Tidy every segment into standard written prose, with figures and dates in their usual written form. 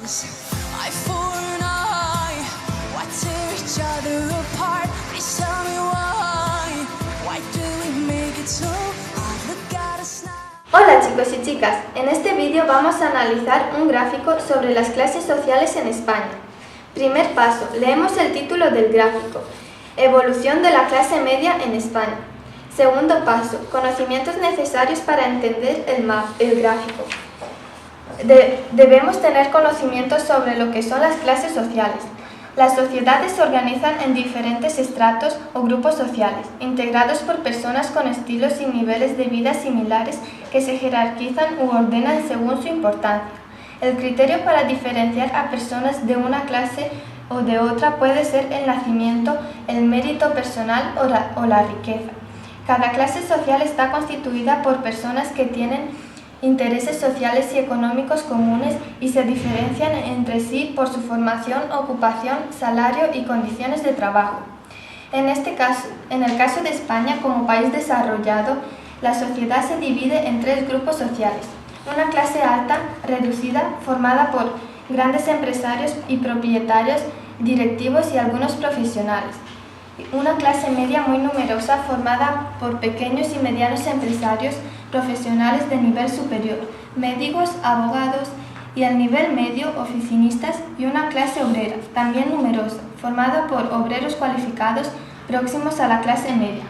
Eye for an eye, why tear each other apart? Please tell me why do we make it so hard? Look at us now. Hola chicos y chicas, en este vídeo vamos a analizar un gráfico sobre las clases sociales en España. Primer paso, leemos el título del gráfico, Evolución de la clase media en España. Segundo paso, conocimientos necesarios para entender el gráfico. Debemos tener conocimientos sobre lo que son las clases sociales. Las sociedades se organizan en diferentes estratos o grupos sociales, integrados por personas con estilos y niveles de vida similares que se jerarquizan u ordenan según su importancia. El criterio para diferenciar a personas de una clase o de otra puede ser el nacimiento, el mérito personal o la riqueza. Cada clase social está constituida por personas que tienen intereses sociales y económicos comunes y se diferencian entre sí por su formación, ocupación, salario y condiciones de trabajo. En el caso de España, como país desarrollado, la sociedad se divide en tres grupos sociales. Una clase alta, reducida, formada por grandes empresarios y propietarios, directivos y algunos profesionales. Una clase media muy numerosa, formada por pequeños y medianos empresarios, profesionales de nivel superior, médicos, abogados y al nivel medio, oficinistas, y una clase obrera, también numerosa, formada por obreros cualificados próximos a la clase media,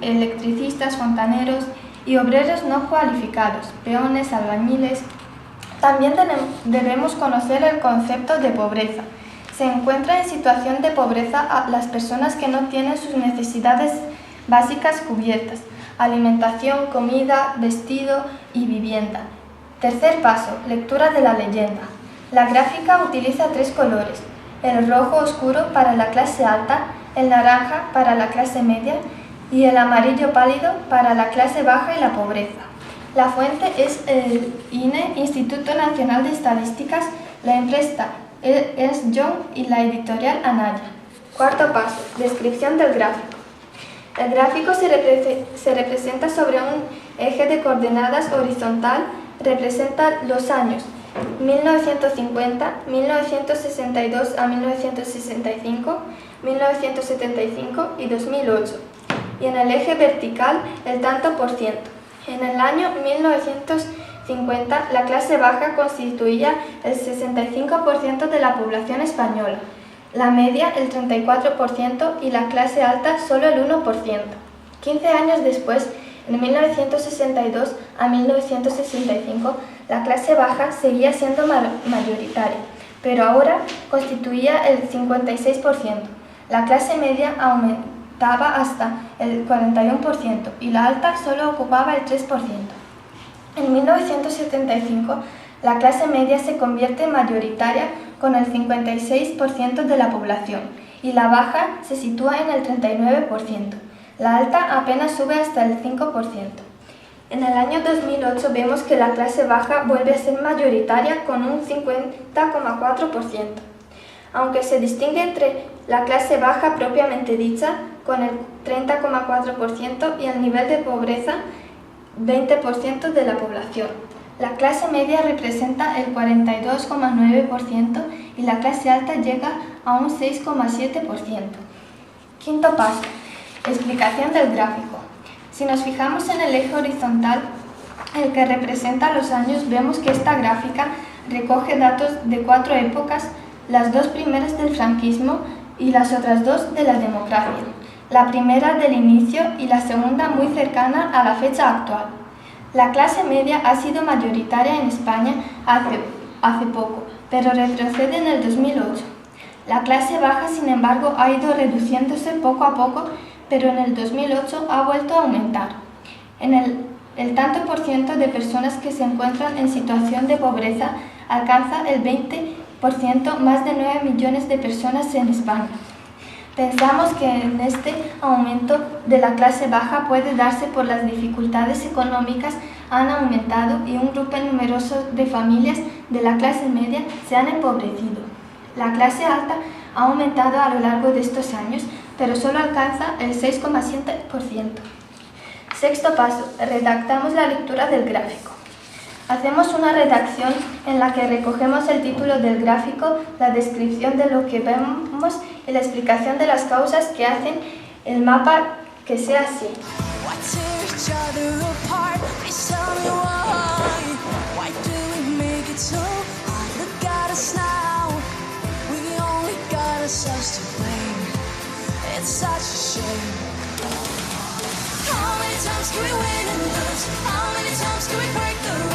electricistas, fontaneros y obreros no cualificados, peones, albañiles. También debemos conocer el concepto de pobreza. Se encuentra en situación de pobreza a las personas que no tienen sus necesidades básicas cubiertas: alimentación, comida, vestido y vivienda. Tercer paso, lectura de la leyenda. La gráfica utiliza tres colores: el rojo oscuro para la clase alta, el naranja para la clase media y el amarillo pálido para la clase baja y la pobreza. La fuente es el INE, Instituto Nacional de Estadísticas, la empresa es Young y la editorial Anaya. Cuarto paso, descripción del gráfico. El gráfico se representa sobre un eje de coordenadas horizontal, representa los años 1950, 1962 a 1965, 1975 y 2008, y en el eje vertical el tanto por ciento. En el año 1950, la clase baja constituía el 65% de la población española, la media el 34% y la clase alta solo el 1%. 15 años después, en 1962 a 1965, la clase baja seguía siendo mayoritaria, pero ahora constituía el 56%. La clase media aumentaba hasta el 41% y la alta solo ocupaba el 3%. En 1975, la clase media se convierte en mayoritaria con el 56% de la población y la baja se sitúa en el 39%. La alta apenas sube hasta el 5%. En el año 2008 vemos que la clase baja vuelve a ser mayoritaria con un 50,4%. Aunque se distingue entre la clase baja propiamente dicha, con el 30,4%, y el nivel de pobreza, 20% de la población. La clase media representa el 42,9% y la clase alta llega a un 6,7%. Quinto paso, explicación del gráfico. Si nos fijamos en el eje horizontal, el que representa los años, vemos que esta gráfica recoge datos de 4 épocas, las dos primeras del franquismo y las otras dos de la democracia. La primera del inicio y la segunda muy cercana a la fecha actual. La clase media ha sido mayoritaria en España hace poco, pero retrocede en el 2008. La clase baja, sin embargo, ha ido reduciéndose poco a poco, pero en el 2008 ha vuelto a aumentar. El tanto por ciento de personas que se encuentran en situación de pobreza alcanza el 20%, más de 9 millones de personas en España. Pensamos que en este aumento de la clase baja puede darse por las dificultades económicas han aumentado y un grupo numeroso de familias de la clase media se han empobrecido. La clase alta ha aumentado a lo largo de estos años, pero solo alcanza el 6,7%. Sexto paso, redactamos la lectura del gráfico. Hacemos una redacción en la que recogemos el título del gráfico, la descripción de lo que vemos y la explicación de las causas que hacen el mapa que sea así. Why tear each other apart? Please tell me why. Why do we make it so hard? Look at us now. We only got ourselves to blame. It's such a shame. How many times can we win and lose? How many times can we break the rules?